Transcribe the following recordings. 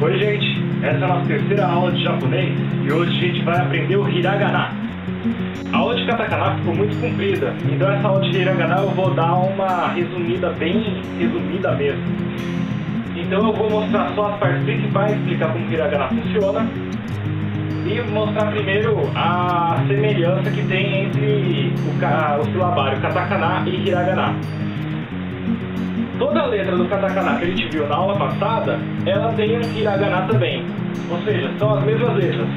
Oi gente, essa é a nossa terceira aula de japonês e hoje a gente vai aprender o hiragana. A aula de katakana ficou muito comprida, então essa aula de hiragana eu vou dar uma resumida, bem resumida mesmo. Então eu vou mostrar só as partes principais, explicar como o hiragana funciona e mostrar primeiro a semelhança que tem entre o silabário katakana e hiragana. Toda a letra do katakana que a gente viu na aula passada, ela tem um hiragana também. Ou seja, são as mesmas letras.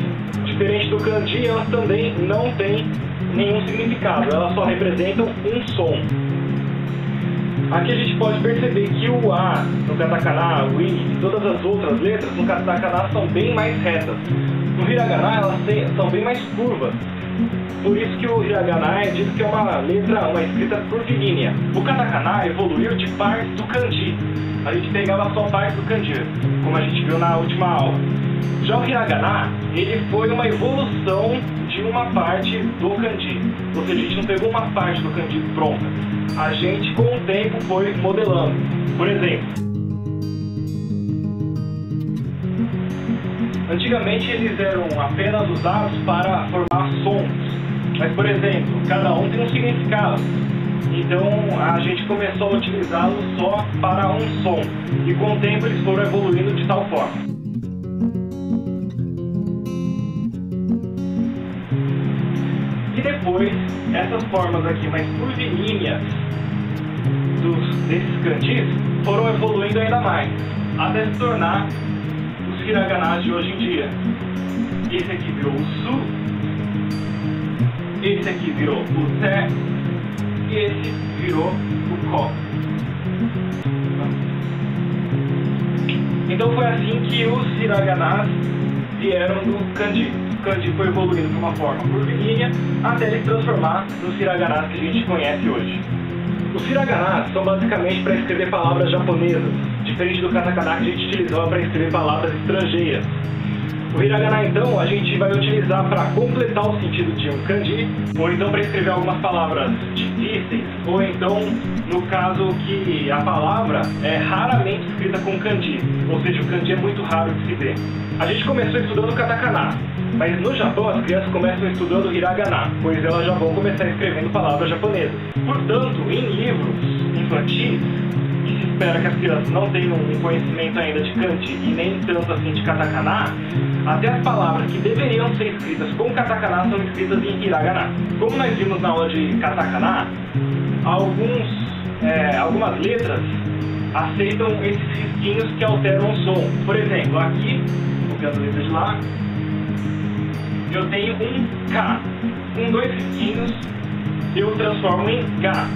Diferente do kanji, elas também não têm nenhum significado. Elas só representam um som. Aqui a gente pode perceber que o A no katakana, o I e todas as outras letras no katakana são bem mais retas. No hiragana elas são bem mais curvas. Por isso que o hiragana é dito que é uma escrita curvilínea. O katakana evoluiu de partes do kanji. A gente pegava só partes do kanji, como a gente viu na última aula. Já o hiragana, ele foi uma evolução de uma parte do kanji. Ou seja, a gente não pegou uma parte do kanji pronta. A gente, com o tempo, foi modelando. Por exemplo, antigamente eles eram apenas usados para formar sons. Mas, por exemplo, cada um tem um significado. Então a gente começou a utilizá-los só para um som. E com o tempo eles foram evoluindo de tal forma. E depois, essas formas aqui mais curvilíneas desses kanjis foram evoluindo ainda mais, até se tornar os hiraganas de hoje em dia. Esse aqui virou o su, esse aqui virou o te, e esse virou o ko. Então foi assim que os hiraganas vieram do kanji. O kanji foi evoluindo de uma forma curvilínea até ele se transformar nos hiraganas que a gente conhece hoje. Os hiraganas são basicamente para escrever palavras japonesas, diferente do katakana que a gente utilizava para escrever palavras estrangeiras. O hiragana, então, a gente vai utilizar para completar o sentido de um kanji, ou então para escrever algumas palavras difíceis, ou então, no caso que a palavra é raramente escrita com kanji, ou seja, o kanji é muito raro de se ver. A gente começou estudando katakana, mas no Japão as crianças começam estudando hiragana, pois elas já vão começar escrevendo palavras japonesas. Portanto, em livros infantis, se espera que as crianças não tenham um conhecimento ainda de kanji e nem tanto assim de katakana, até as palavras que deveriam ser escritas com katakana são escritas em hiragana. Como nós vimos na aula de katakana, algumas letras aceitam esses risquinhos que alteram o som. Por exemplo, aqui, copiando a letra de lá, eu tenho um K. Com dois risquinhos, eu transformo em Ga.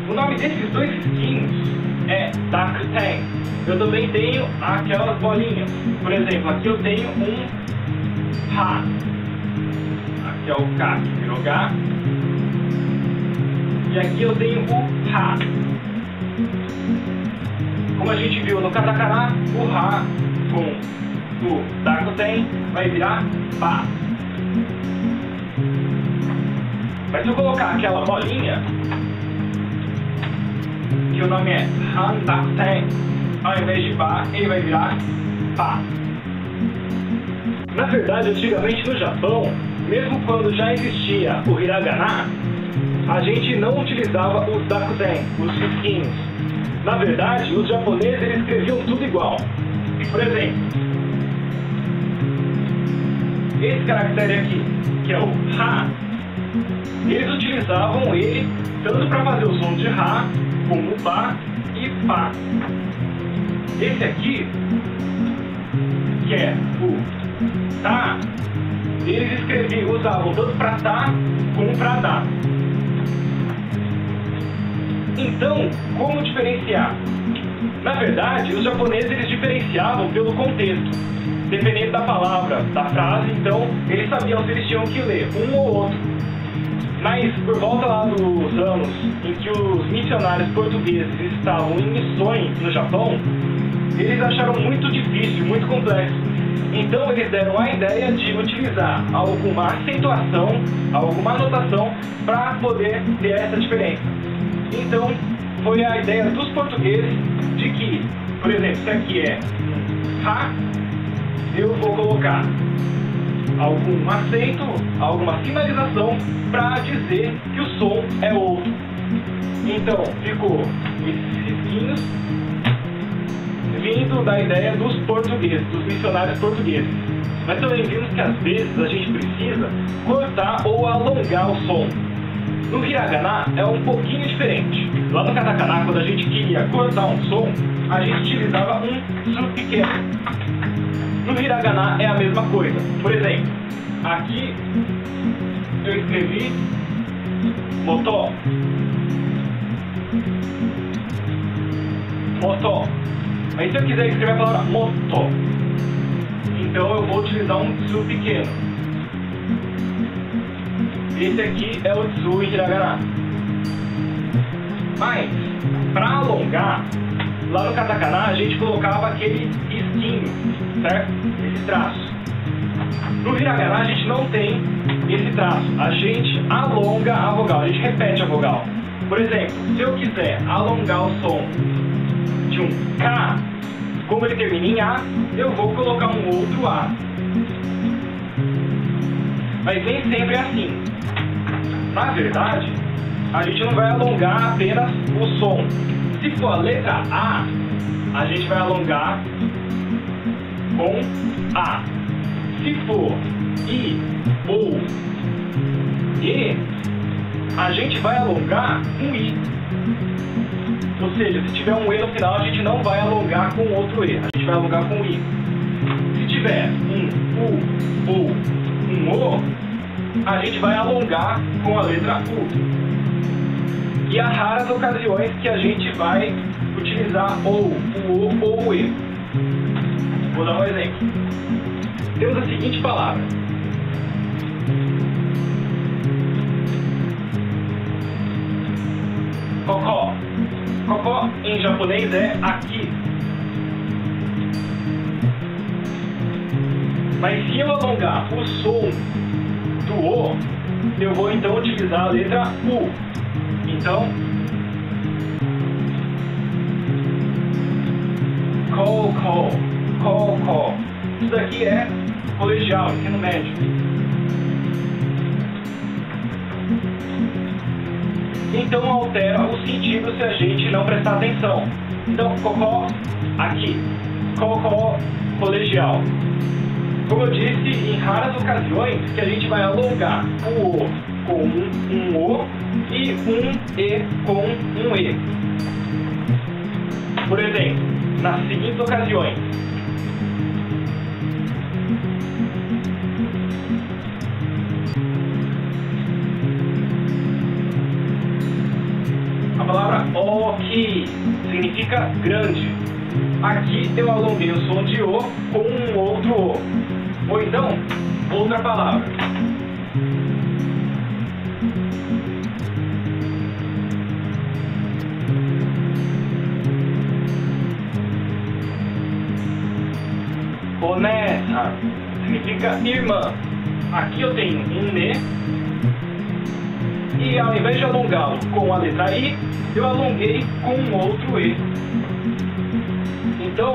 O nome desses dois risquinhos é Dakuten. Eu também tenho aquelas bolinhas. Por exemplo, aqui eu tenho um Ha. Aqui é o K, que virou Ga. E aqui eu tenho o Ha. Como a gente viu no katakana, o Ha com o Dakuten vai virar Ba. Mas se eu colocar aquela bolinha, que o nome é Handakuten, ao invés de Ba, ele vai virar Pa. Na verdade, antigamente no Japão, mesmo quando já existia o hiragana, a gente não utilizava os dakuten, os risquinhos. Na verdade, os japoneses eles escreviam tudo igual. Por exemplo, esse caractere aqui, que é o Ha, eles utilizavam ele tanto para fazer o som de Ha, como Ba e Pa. Esse aqui, que é o Ta, eles usavam tanto para Ta como para Da. Então, como diferenciar? Na verdade, os japoneses eles diferenciavam pelo contexto. Dependendo da palavra, da frase, então, eles sabiam se eles tinham que ler um ou outro. Mas, por volta lá dos anos em que os missionários portugueses estavam em missões no Japão, eles acharam muito difícil, muito complexo. Então, eles deram a ideia de utilizar alguma acentuação, alguma anotação, para poder ter essa diferença. Então, foi a ideia dos portugueses de que, por exemplo, se aqui é Ha, vou colocar algum acento, alguma sinalização para dizer que o som é outro. Então, ficou esses risquinhos vindo da ideia dos portugueses, dos missionários portugueses. Mas também vimos que às vezes a gente precisa cortar ou alongar o som. No hiragana é um pouquinho diferente. Lá no katakana, quando a gente queria cortar um som, a gente utilizava um tsu pequeno. No hiragana é a mesma coisa. Por exemplo, aqui eu escrevi moto. Moto. Aí se eu quiser escrever a palavra moto, então eu vou utilizar um tsu pequeno. Esse aqui é o tsu em hiragana. Mas, para alongar, lá no katakana a gente colocava aquele risquinho, certo? Esse traço. No hiragana a gente não tem esse traço. A gente alonga a vogal, a gente repete a vogal. Por exemplo, se eu quiser alongar o som de um K, como ele termina em A, eu vou colocar um outro A. Mas nem sempre é assim. Na verdade, a gente não vai alongar apenas o som. Se for a letra A gente vai alongar com A. Se for I ou E, a gente vai alongar com I. Ou seja, se tiver um E no final, a gente não vai alongar com outro E. A gente vai alongar com I. Se tiver um U ou um O, a gente vai alongar com a letra U. E há raras ocasiões que a gente vai utilizar ou o O ou o E. Vou dar um exemplo. Temos a seguinte palavra. Kokó. Kokó em japonês é aqui. Mas se eu alongar o som do O, eu vou então utilizar a letra U. Então, Kokó. Isso daqui é colegial, ensino médio. Então altera o sentido se a gente não prestar atenção. Então, Kokó aqui, Kokó colegial. Como eu disse, em raras ocasiões que a gente vai alongar o O com um O e um E com um E. Por exemplo, nas seguintes ocasiões. A palavra oki significa grande. Aqui eu alonguei o som de O com um outro O. Ou então, outra palavra. Onesa significa irmã. Aqui eu tenho um Ne. E ao invés de alongá-lo com a letra I, eu alonguei com um outro E. Então,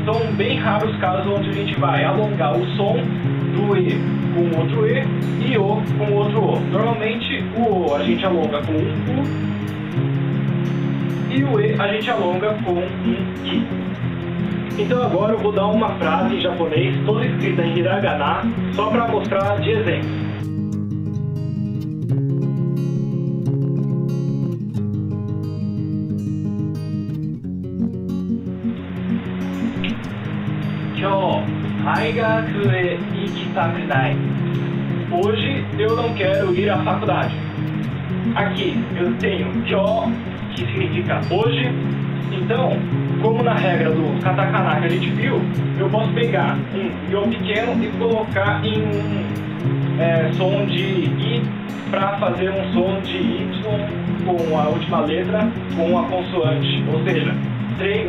são bem raros os casos onde a gente vai alongar o som do E com outro E e O com outro O. Normalmente o O a gente alonga com um U e o E a gente alonga com um I. Então agora eu vou dar uma frase em japonês toda escrita em hiragana só para mostrar de exemplo. Hoje eu não quero ir à faculdade. Aqui eu tenho kyo, que significa hoje. Então, como na regra do katakana que a gente viu, eu posso pegar um yo pequeno e colocar em um som de I para fazer um som de Y com a última letra com a consoante. Ou seja,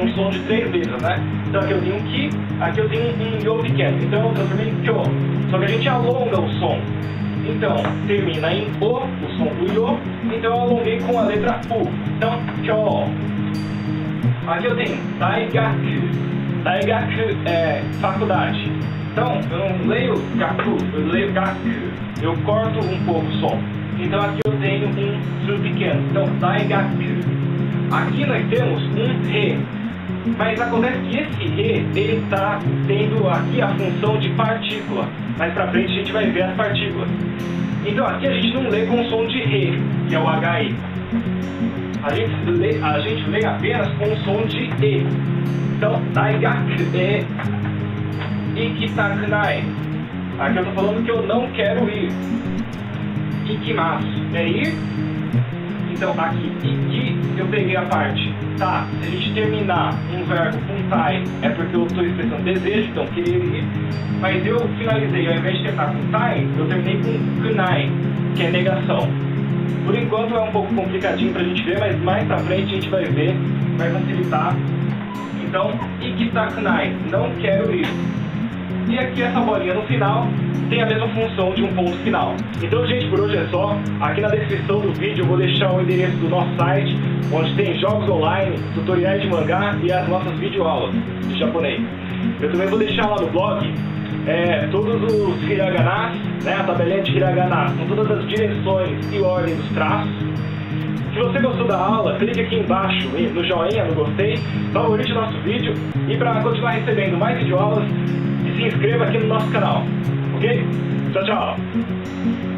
um som de 3 letras, né? Então aqui eu tenho um ki, aqui eu tenho um yo pequeno. Então eu transformei em kyo. Só que a gente alonga o som. Então termina em o som do yo. Então eu alonguei com a letra U. Então, kyo. Aqui eu tenho daigaku. Daigaku é faculdade. Então, eu não leio gaku, eu leio gaku. Eu corto um pouco o som. Então aqui eu tenho um tsu pequeno. Então, daigaku. Aqui nós temos um re. Mas acontece que esse re, ele está tendo aqui a função de partícula. Mais pra frente a gente vai ver as partículas. Então aqui a gente não lê com o som de re, que é o HI. A gente lê apenas com o som de e. Então, daigaku e ikitakunai. Aqui eu estou falando que eu não quero ir. Ikimasu é ir. Então aqui, iki, eu peguei a parte. Tá, se a gente terminar um verbo com tai, é porque eu estou expressando desejo, então querer ir. Mas eu finalizei, ao invés de terminar com tai, eu terminei com kunai, que é negação. Por enquanto é um pouco complicadinho pra gente ver, mas mais pra frente a gente vai ver, vai facilitar. Então, ikitakunai, não quero ir. E aqui essa bolinha no final tem a mesma função de um ponto final. Então, gente, por hoje é só. Aqui na descrição do vídeo eu vou deixar o endereço do nosso site, onde tem jogos online, tutoriais de mangá e as nossas videoaulas de japonês. Eu também vou deixar lá no blog todos os hiraganas, né, a tabelinha de hiragana com todas as direções e ordem dos traços. Se você gostou da aula, clique aqui embaixo no joinha, no gostei, favorite o nosso vídeo e para continuar recebendo mais videoaulas, se inscreva aqui no nosso canal, ok? Tchau, tchau!